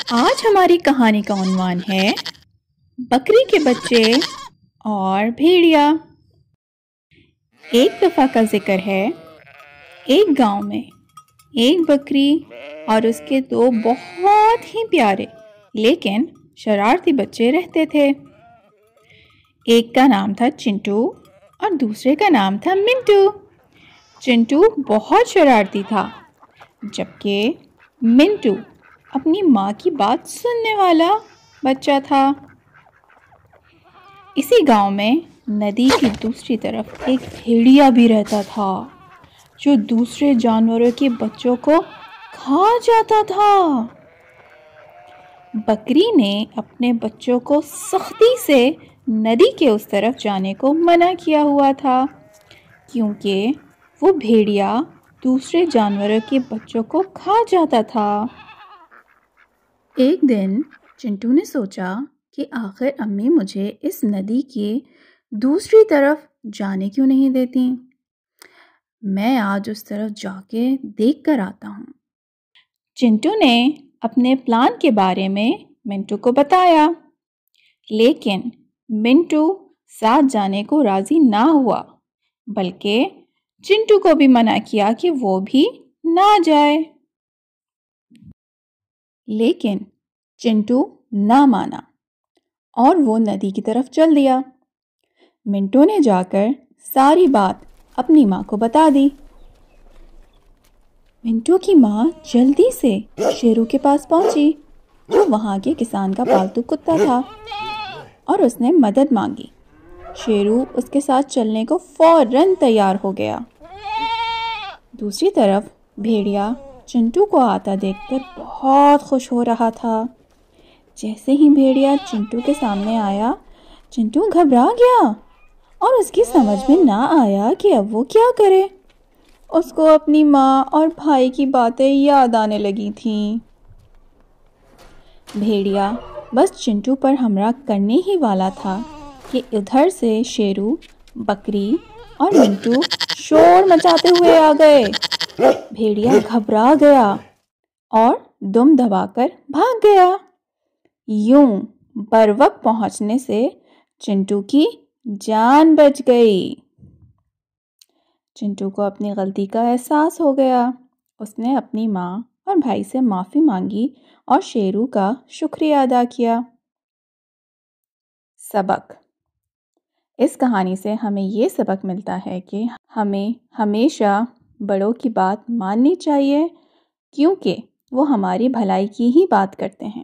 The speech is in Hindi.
आज हमारी कहानी का उन्वान है बकरी के बच्चे और भेड़िया। एक दफ़ा का जिक्र है, एक गांव में एक बकरी और उसके दो बहुत ही प्यारे लेकिन शरारती बच्चे रहते थे। एक का नाम था चिंटू और दूसरे का नाम था मिंटू। चिंटू बहुत शरारती था, जबकि मिंटू अपनी माँ की बात सुनने वाला बच्चा था। इसी गांव में नदी की दूसरी तरफ एक भेड़िया भी रहता था, जो दूसरे जानवरों के बच्चों को खा जाता था। बकरी ने अपने बच्चों को सख्ती से नदी के उस तरफ जाने को मना किया हुआ था, क्योंकि वो भेड़िया दूसरे जानवरों के बच्चों को खा जाता था। एक दिन चिंटू ने सोचा कि आखिर अम्मी मुझे इस नदी के दूसरी तरफ जाने क्यों नहीं देती। मैं आज उस तरफ जाके देख कर आता हूँ। चिंटू ने अपने प्लान के बारे में मिंटू को बताया, लेकिन मिंटू साथ जाने को राजी ना हुआ, बल्कि चिंटू को भी मना किया कि वो भी ना जाए। लेकिन चिंटू ना माना और वो नदी की तरफ चल दिया। मिंटू ने जाकर सारी बात अपनी माँ को बता दी। मिंटू की माँ जल्दी से शेरू के पास पहुंची, जो वहाँ के किसान का पालतू कुत्ता था, और उसने मदद मांगी। शेरू उसके साथ चलने को फौरन तैयार हो गया। दूसरी तरफ भेड़िया चिंटू को आता देखकर बहुत खुश हो रहा था। जैसे ही भेड़िया चिंटू के सामने आया, चिंटू घबरा गया और उसकी समझ में ना आया कि अब वो क्या करे। उसको अपनी माँ और भाई की बातें याद आने लगी थीं। भेड़िया बस चिंटू पर हमला करने ही वाला था कि उधर से शेरू, बकरी और मिंटू शोर मचाते हुए आ गए। भेड़िया घबरा गया और दुम दबाकर भाग गया। यूं बरवक्त पहुंचने से चिंटू की जान बच गई। चिंटू को अपनी गलती का एहसास हो गया। उसने अपनी माँ और भाई से माफ़ी मांगी और शेरू का शुक्रिया अदा किया। सबक: इस कहानी से हमें ये सबक मिलता है कि हमें हमेशा बड़ों की बात माननी चाहिए, क्योंकि वो हमारी भलाई की ही बात करते हैं।